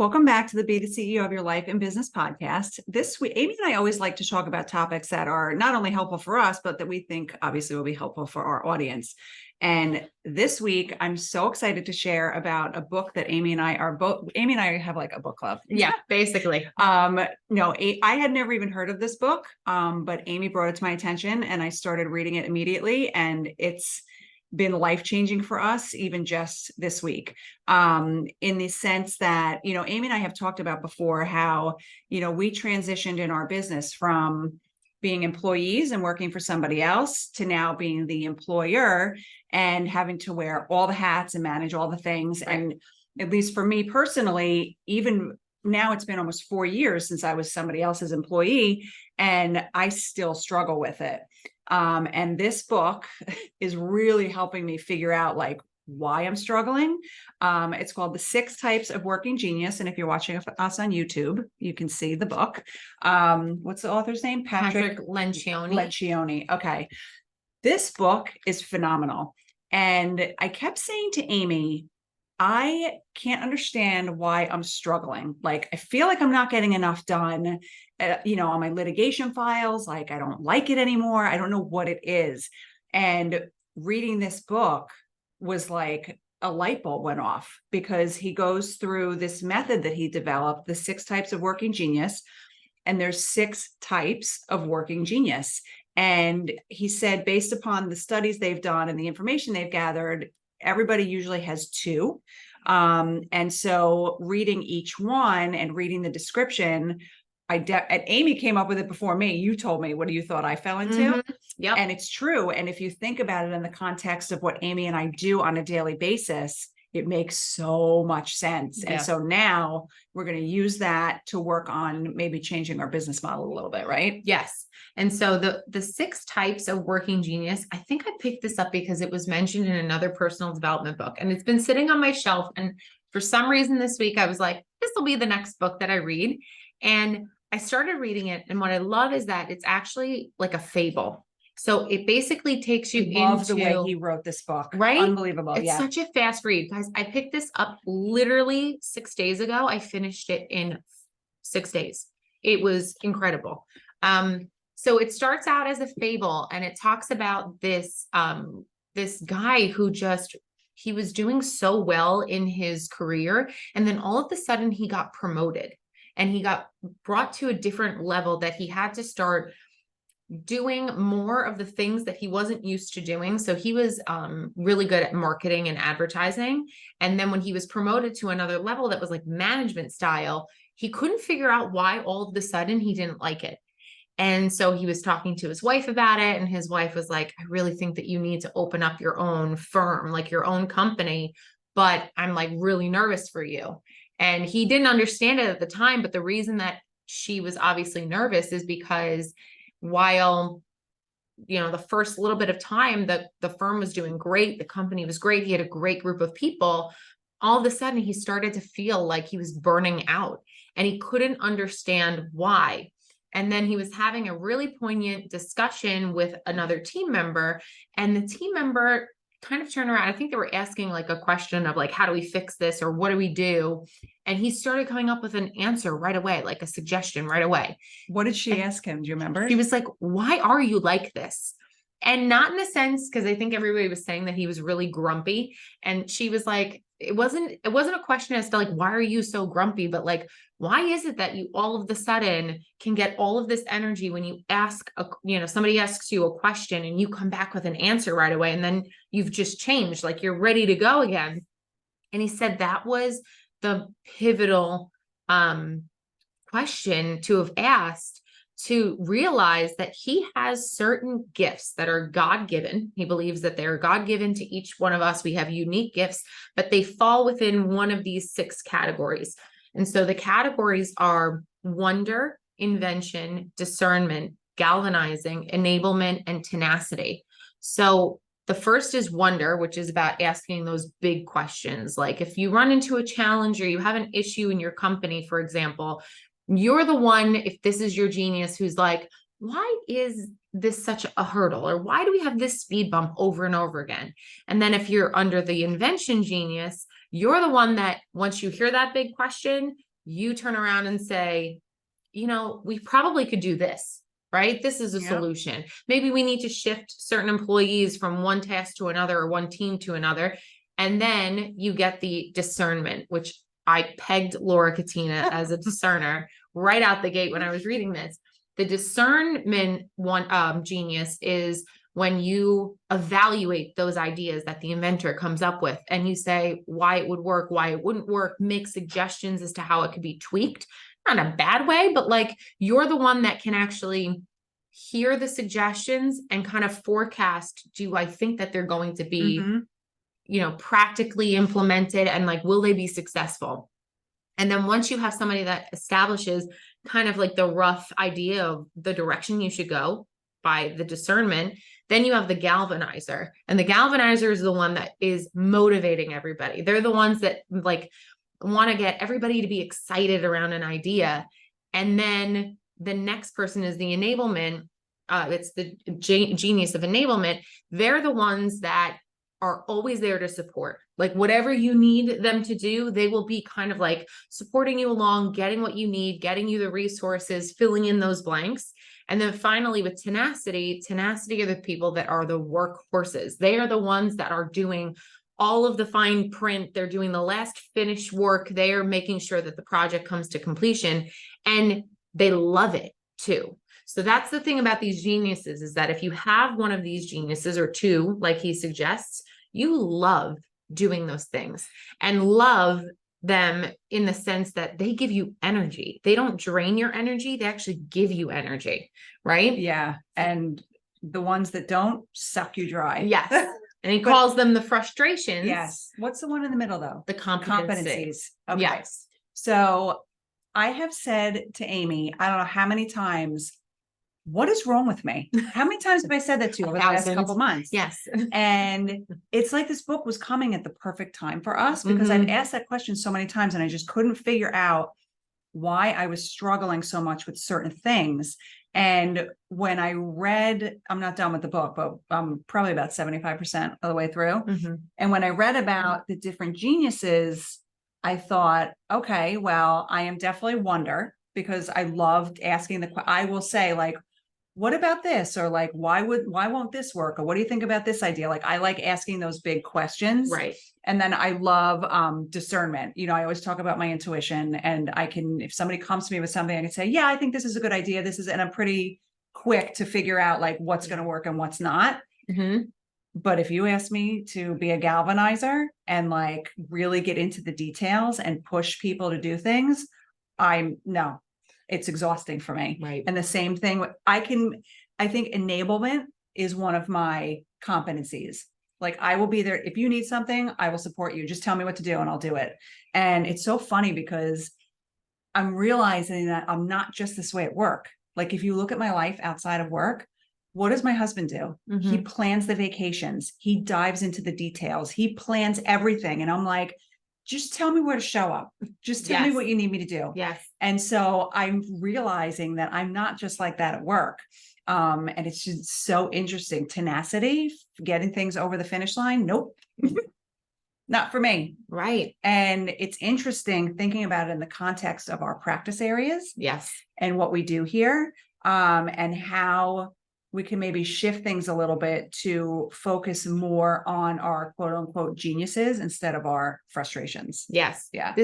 Welcome back to the Be the CEO of Your Life and Business podcast. This week, Amy and I always like to talk about topics that are not only helpful for us, but that we think obviously will be helpful for our audience. And this week, I'm so excited to share about a book that Amy and I have like a book club. Yeah, basically. No, I had never even heard of this book, but Amy brought it to my attention and I started reading it immediately. And it's been life-changing for us, even just this week, in the sense that, Amy and I have talked about before how, we transitioned in our business from being employees and working for somebody else to now being the employer and having to wear all the hats and manage all the things. Right. And at least for me personally, even now it's been almost 4 years since I was somebody else's employee, and I still struggle with it. And this book is really helping me figure out like why I'm struggling. It's called The 6 Types of Working Genius. And if you're watching us on YouTube, you can see the book. What's the author's name? Patrick Lencioni. Lencioni. Okay. This book is phenomenal. And I kept saying to Amy, I can't understand why I'm struggling. Like, I feel like I'm not getting enough done, on my litigation files. Like, I don't like it anymore. I don't know what it is. And reading this book was like a light bulb went off, because he goes through this method that he developed, the 6 types of working genius. And there's 6 types of working genius. And he said, based upon the studies they've done and the information they've gathered, everybody usually has 2. And so reading each one and reading the description, and Amy came up with it before me. You told me, what do you thought I fell into? Mm-hmm. Yep. And it's true. And if you think about it in the context of what Amy and I do on a daily basis, it makes so much sense. Yeah. And so now we're going to use that to work on maybe changing our business model a little bit, right? Yes. And so the 6 types of working genius, I think I picked this up because it was mentioned in another personal development book, and it's been sitting on my shelf. And for some reason this week, I was like, this will be the next book that I read. And I started reading it. And what I love is that it's actually like a fable. So it basically takes you Love into the way he wrote this book. Right? Unbelievable. It's such a fast read, guys. I picked this up literally 6 days ago. I finished it in 6 days. It was incredible. So it starts out as a fable, and it talks about this guy who he was doing so well in his career. And then all of a sudden he got promoted, and he got brought to a different level that he had to start doing more of the things that he wasn't used to doing. So he was really good at marketing and advertising. And then when he was promoted to another level that was like management style, he couldn't figure out why all of a sudden he didn't like it. And so he was talking to his wife about it. And his wife was like, I really think that you need to open up your own firm, like your own company. But I'm like really nervous for you. And he didn't understand it at the time. But the reason that she was obviously nervous is because while, the first little bit of time that the firm was doing great, the company was great, he had a great group of people, all of a sudden he started to feel like he was burning out, and he couldn't understand why. And then he was having a really poignant discussion with another team member, and the team member kind of turned around. I think they were asking like a question of like, how do we fix this? Or what do we do? And he started coming up with an answer right away, like a suggestion right away. What did she ask him? Do you remember? She was like, why are you like this? And not in the sense, because I think everybody was saying that he was really grumpy. And she was like, it wasn't a question as to like, why are you so grumpy? But like, why is it that you all of a sudden can get all of this energy when you ask, somebody asks you a question and you come back with an answer right away, and then you've just changed, like you're ready to go again. And he said that was the pivotal question to have asked, to realize that he has certain gifts that are God-given. He believes that they're God-given to each one of us. We have unique gifts, but they fall within one of these 6 categories. And so the categories are wonder, invention, discernment, galvanizing, enablement, and tenacity. So the first is wonder, which is about asking those big questions. Like if you run into a challenge or you have an issue in your company, for example, you're the one, if this is your genius, who's like, why is this such a hurdle? Or why do we have this speed bump over and over again? And then if you're under the invention genius, you're the one that once you hear that big question, you turn around and say, you know, we probably could do this, right? This is a Yep. solution. Maybe we need to shift certain employees from one task to another or one team to another. And then you get the discernment, which I pegged Laura Katina as a discerner right out the gate when I was reading this. The discernment one genius is when you evaluate those ideas that the inventor comes up with and you say why it would work, why it wouldn't work, make suggestions as to how it could be tweaked, not in a bad way, but like you're the one that can actually hear the suggestions and kind of forecast, do I think that they're going to be, Mhm. you know, practically implemented, and like, will they be successful? And then once you have somebody that establishes kind of like the rough idea of the direction you should go by the discernment, then you have the galvanizer. And the galvanizer is the one that is motivating everybody. They're the ones that like want to get everybody to be excited around an idea. And then the next person is the enablement. It's the genius of enablement. They're the ones that are always there to support. Like whatever you need them to do, they will be kind of like supporting you along, getting what you need, getting you the resources, filling in those blanks. And then finally with tenacity are the people that are the workhorses. They are the ones that are doing all of the fine print. They're doing the last finished work. They are making sure that the project comes to completion, and they love it too. So that's the thing about these geniuses, is that if you have one of these geniuses or two, like he suggests, you love doing those things and love them in the sense that they give you energy. They don't drain your energy. They actually give you energy, right? Yeah. And the ones that don't suck you dry. Yes. And he But- calls them the frustrations. Yes. What's the one in the middle though? The competency. Competencies. Okay. Yes. So I have said to Amy, I don't know how many times, what is wrong with me? How many times have I said that to you over the last 1,000. couple months? Yes. And it's like this book was coming at the perfect time for us, because I've asked that question so many times and I just couldn't figure out why I was struggling so much with certain things. And when I read, I'm not done with the book, but I'm probably about 75% of the way through. Mhm. And when I read about the different geniuses, I thought, okay, well, I am definitely Wonder, because I loved asking I will say like, what about this? Or like, why won't this work? Or what do you think about this idea? Like, I like asking those big questions. Right. And then I love discernment. You know, I always talk about my intuition, and I can, if somebody comes to me with something, I can say, yeah, I think this is a good idea. And I'm pretty quick to figure out like what's going to work and what's not. Mhm. But if you ask me to be a galvanizer and like really get into the details and push people to do things, no, it's exhausting for me. Right. And the same thing, I think enablement is one of my competencies. Like I will be there. If you need something, I will support you. Just tell me what to do and I'll do it. And it's so funny because I'm realizing that I'm not just this way at work. Like if you look at my life outside of work, what does my husband do? He Mhm. plans the vacations. He dives into the details. He plans everything. And I'm like, just tell me where to show up. Just tell me Yes. what you need me to do. Yes. And so I'm realizing that I'm not just like that at work. And it's just so interesting. Tenacity, getting things over the finish line. Nope. Not for me. Right. And it's interesting thinking about it in the context of our practice areas Yes. and what we do here, and how we can maybe shift things a little bit to focus more on our quote unquote geniuses instead of our frustrations. Yes. Yeah.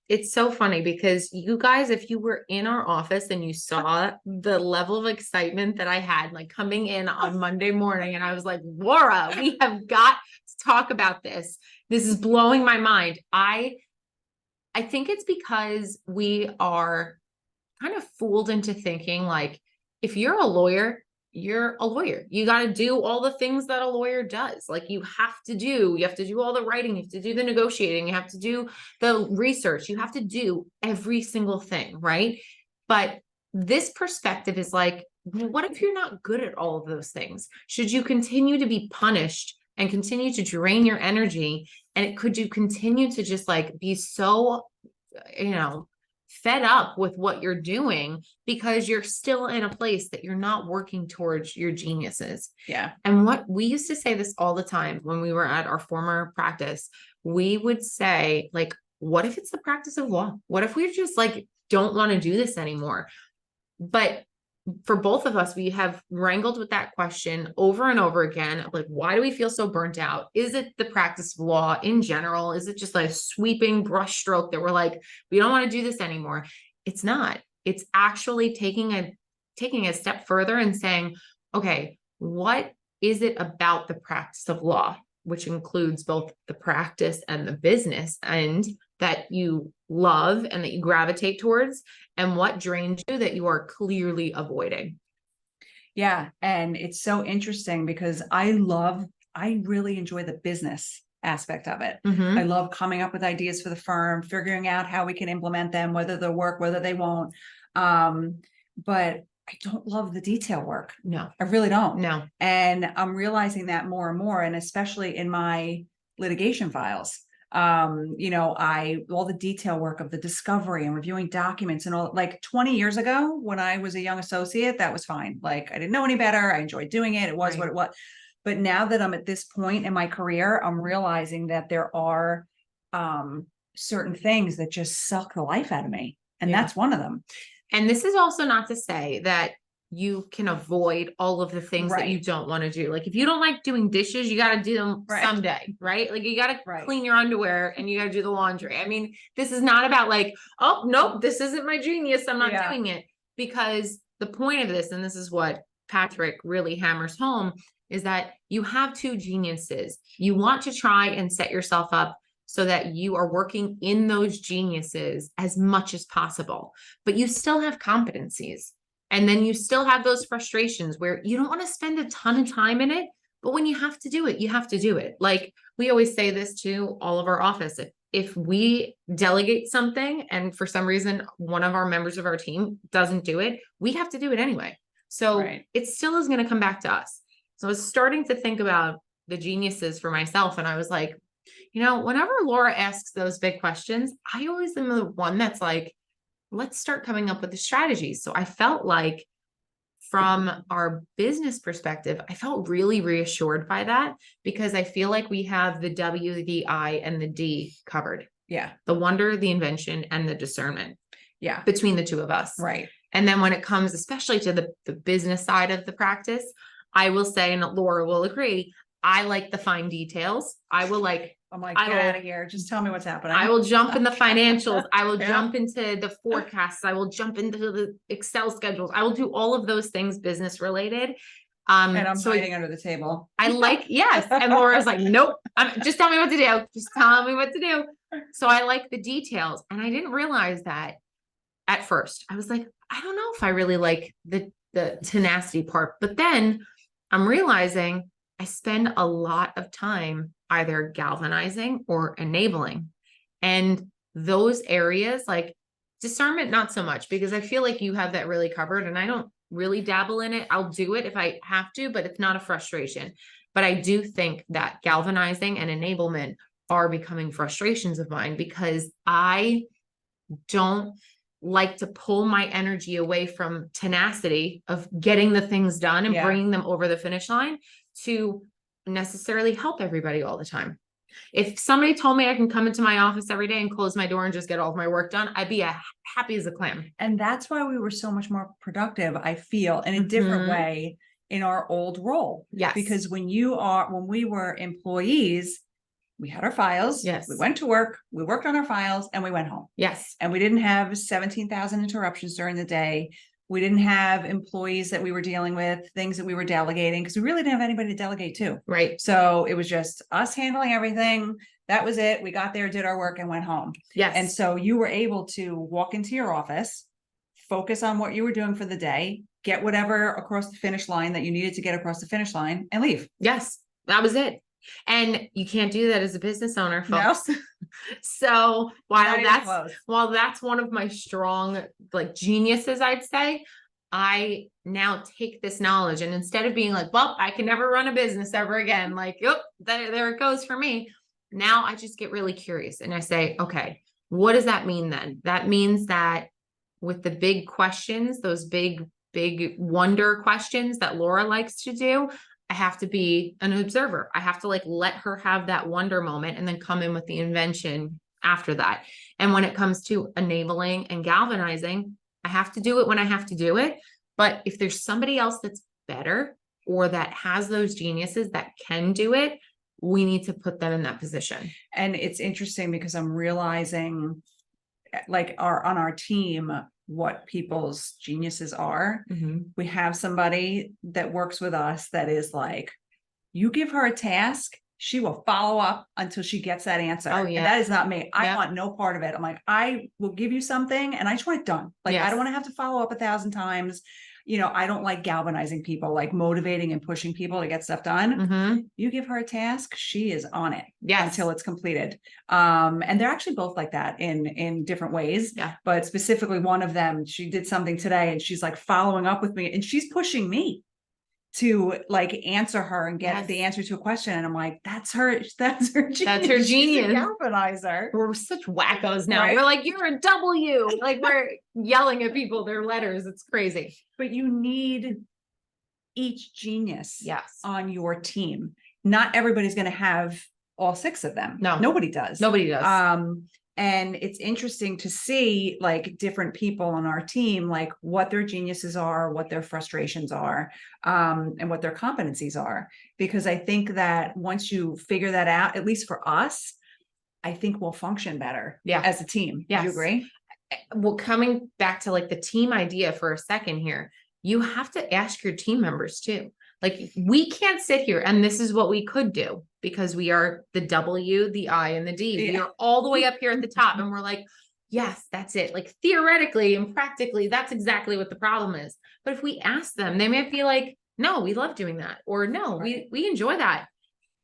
It's so funny because you guys, if you were in our office and you saw the level of excitement that I had, like coming in on Monday morning, and I was like, Laura, we have got to talk about this. This is blowing my mind. I think it's because we are kind of fooled into thinking like, if you're a lawyer, you're a lawyer. You got to do all the things that a lawyer does. Like you have to do all the writing, you have to do the negotiating, you have to do the research, you have to do every single thing, right? But this perspective is like, what if you're not good at all of those things? Should you continue to be punished and continue to drain your energy? And could you continue to just like be so, fed up with what you're doing because you're still in a place that you're not working towards your geniuses? Yeah. And what we used to say this all the time when we were at our former practice, we would say like, what if it's the practice of law? What if we just like don't want to do this anymore? But for both of us, we have wrangled with that question over and over again. Like, why do we feel so burnt out? Is it the practice of law in general? Is it just like a sweeping brushstroke that we're like, we don't want to do this anymore? It's not. It's actually taking a step further and saying, okay, what is it about the practice of law, which includes both the practice and the business, and that you love and that you gravitate towards, and what drains you that you are clearly avoiding? Yeah. And it's so interesting because I really enjoy the business aspect of it. Mhm. I love coming up with ideas for the firm, figuring out how we can implement them, whether they'll work, whether they won't. But I don't love the detail work. No, I really don't. no. And I'm realizing that more and more, and especially in my litigation files. All the detail work of the discovery and reviewing documents and all, like 20 years ago, when I was a young associate, that was fine. Like, I didn't know any better. I enjoyed doing it. It was what it was. But now that I'm at this point in my career, I'm realizing that there are certain things that just suck the life out of me. And Yeah. that's one of them. And this is also not to say that you can avoid all of the things that you Right. don't want to do. Like if you don't like doing dishes, you got to do them Right. someday, right? Like you got to Right. clean your underwear and you got to do the laundry. I mean, this is not about like, oh, nope, this isn't my genius. I'm not Yeah. doing it. Because the point of this, and this is what Patrick really hammers home, is that you have two geniuses. You want to try and set yourself up so that you are working in those geniuses as much as possible, but you still have competencies. And then you still have those frustrations where you don't want to spend a ton of time in it, but when you have to do it, you have to do it. Like we always say this to all of our office. If we delegate something and for some reason one of our members of our team doesn't do it, we have to do it anyway. So Right. it still is going to come back to us. So I was starting to think about the geniuses for myself. And I was like, whenever Laura asks those big questions, I always am the one that's like, let's start coming up with the strategies. So I felt like from our business perspective, I felt really reassured by that because I feel like we have the W, the I, and the D covered. Yeah. The wonder, the invention, and the discernment. Yeah. Between the two of us. Right. And then when it comes, especially to the business side of the practice, I will say, and Laura will agree, I like the fine details. I will like, I'm like, get out of here. Just tell me what's happening. I will jump in the financials. I will Yeah. jump into the forecasts. I will jump into the Excel schedules. I will do all of those things business related. And I'm so hiding under the table. I like, yes. And Laura's like, nope, just tell me what to do. Just tell me what to do. So I like the details. And I didn't realize that at first. I was like, I don't know if I really like the tenacity part, but then I'm realizing I spend a lot of time either galvanizing or enabling. And those areas like discernment, not so much, because I feel like you have that really covered and I don't really dabble in it. I'll do it if I have to, but it's not a frustration. But I do think that galvanizing and enablement are becoming frustrations of mine because I don't like to pull my energy away from tenacity of getting the things done and bringing them over the finish line to necessarily help everybody all the time. If somebody told me I can come into my office every day and close my door and just get all of my work done, I'd be happy as a clam. And that's why we were so much more productive, I feel, in a different way in our old role. Yes. Because when we were employees, we had our files. Yes. We went to work, we worked on our files, and we went home. Yes. And we didn't have 17,000 interruptions during the day. We didn't have employees that we were dealing with, things that we were delegating, because we really didn't have anybody to delegate to. Right. So it was just us handling everything. That was it. We got there, did our work, and went home. Yes. And so you were able to walk into your office, focus on what you were doing for the day, get whatever across the finish line that you needed to get across the finish line, and leave. Yes, that was it. And you can't do that as a business owner, folks. No. So Not even close. while that's one of my strong like geniuses, I'd say, I now take this knowledge and instead of being like, well, I can never run a business ever again, like, yep, there it goes for me. Now I just get really curious and I say, okay, what does that mean then? That means that with the big questions, those big wonder questions that Laura likes to do, I have to be an observer. I have to like let her have that wonder moment and then come in with the invention after that. And when it comes to enabling and galvanizing, I have to do it when I have to do it. But if there's somebody else that's better or that has those geniuses that can do it, we need to put them in that position. And it's interesting because I'm realizing like on our team, what people's geniuses are. We have somebody that works with us that is like, you give her a task, she will follow up until she gets that answer. Oh, And yeah. that is not me. I Yeah. want no part of it. I'm like, I will give you something and I just want it done. Like, I Yes. don't want to have to follow up 1,000 times. You know, I don't like galvanizing people, like motivating and pushing people to get stuff done. You give her a task, she is on it Yes. until it's completed. And they're actually both like that in different ways. Yeah. But specifically one of them, she did something today and she's like following up with me and she's pushing me to like answer her and get Yes. the answer to a question. And I'm like, that's her genius. That's her She's a genius. galvanizer. We're such wackos now. Right? We're like, you're a W. Like we're yelling at people, their letters. It's crazy. But you need each genius Yes. on your team. Not everybody's going to have all 6 of them. No. Nobody does. Nobody does. And it's interesting to see like different people on our team, like what their geniuses are, what their frustrations are, and what their competencies are. Because I think that once you figure that out, at least for us, I think we'll function better as a team. Yes. Do you agree? Well, coming back to like the team idea for a second here, you have to ask your team members too. Like we can't sit here and this is what we could do because we are the W, the I, and the D. We are all the way up here at the top and we're like, yes, that's it. Like theoretically and practically, that's exactly what the problem is. But if we ask them, they might be like, no, we love doing that. Or no, we enjoy that.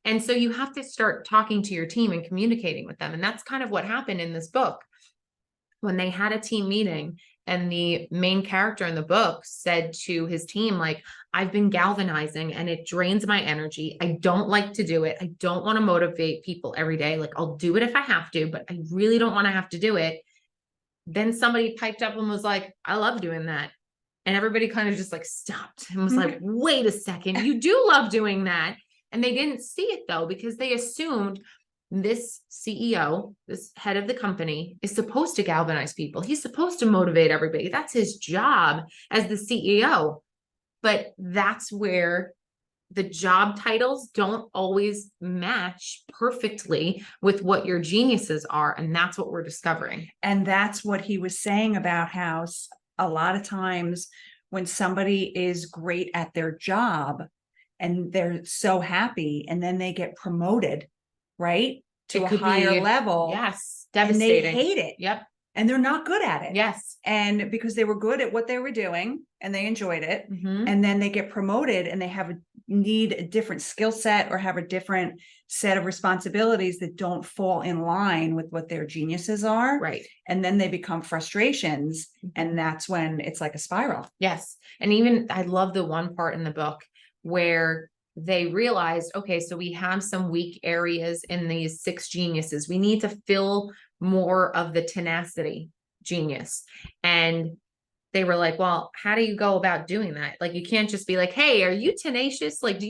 And so you have to start talking to your team and communicating with them. And that's kind of what happened in this book. When they had a team meeting and the main character in the book said to his team, like, I've been galvanizing and it drains my energy. I don't like to do it. I don't want to motivate people every day. Like I'll do it if I have to, but I really don't want to have to do it. Then somebody piped up and was like, I love doing that. And everybody kind of just like stopped and was like, wait a second, you do love doing that. And they didn't see it though, because they assumed this CEO, this head of the company, is supposed to galvanize people. He's supposed to motivate everybody. That's his job as the CEO. But that's where the job titles don't always match perfectly with what your geniuses are. And that's what we're discovering. And that's what he was saying about how a lot of times when somebody is great at their job and they're so happy and then they get promoted, right, to a higher level. Yes. Devastating. And they hate it. Yep. And they're not good at it. Yes. And because they were good at what they were doing and they enjoyed it. And then they get promoted and they need a different skill set or have a different set of responsibilities that don't fall in line with what their geniuses are. Right. And then they become frustrations. And that's when it's like a spiral. Yes. And even I love the one part in the book where they realized, okay, so we have some weak areas in these 6 geniuses. We need to fill more of the tenacity genius. And they were like, well, how do you go about doing that? Like, you can't just be like, hey, are you tenacious? Like,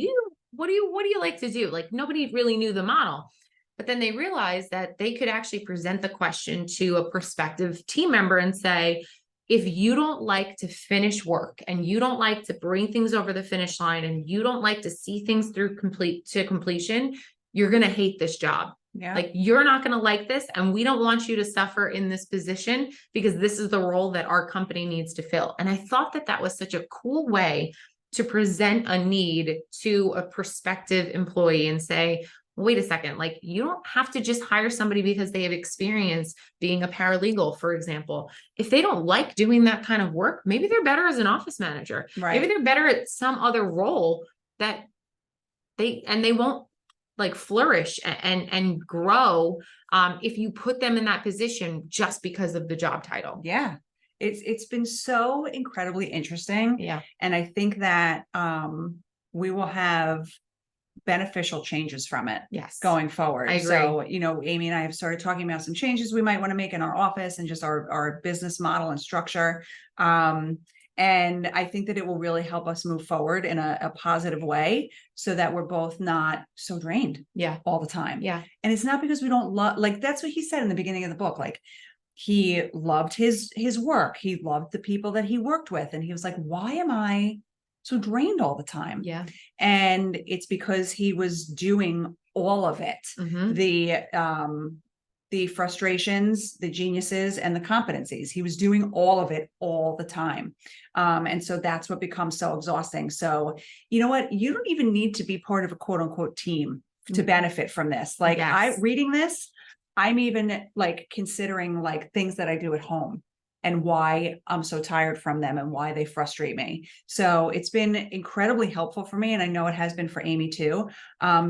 what do you like to do? Like, nobody really knew the model. But then they realized that they could actually present the question to a prospective team member and say, if you don't like to finish work and you don't like to bring things over the finish line and you don't like to see things through completion, you're going to hate this job. Yeah. Like you're not going to like this. And we don't want you to suffer in this position because this is the role that our company needs to fill. And I thought that that was such a cool way to present a need to a prospective employee and say, wait a second, like you don't have to just hire somebody because they have experience being a paralegal, for example. If they don't like doing that kind of work, maybe they're better as an office manager. Right. Maybe they're better at some other role that they won't like flourish and grow if you put them in that position just because of the job title. Yeah. It's been so incredibly interesting. Yeah. And I think that we will have beneficial changes from it. Yes. Going forward. I agree. So, Amy and I have started talking about some changes we might want to make in our office and just our business model and structure. And I think that it will really help us move forward in a positive way so that we're both not so drained Yeah. all the time. Yeah. And it's not because we don't love, like, that's what he said in the beginning of the book. Like, he loved his work. He loved the people that he worked with. And he was like, why am I so drained all the time? Yeah. And it's because he was doing all of it. Mhm. The frustrations, the geniuses, and the competencies. He was doing all of it all the time. And so that's what becomes so exhausting. So, you know what? You don't even need to be part of a quote unquote team to benefit from this. Like, Yes. reading this, I'm even like considering like things that I do at home and why I'm so tired from them and why they frustrate me. So it's been incredibly helpful for me. And I know it has been for Amy too.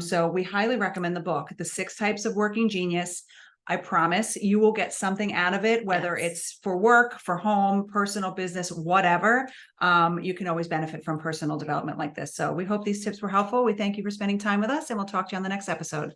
So we highly recommend the book, The 6 Types of Working Genius. I promise you will get something out of it, whether Yes. it's for work, for home, personal business, whatever. You can always benefit from personal development like this. So we hope these tips were helpful. We thank you for spending time with us, and we'll talk to you on the next episode.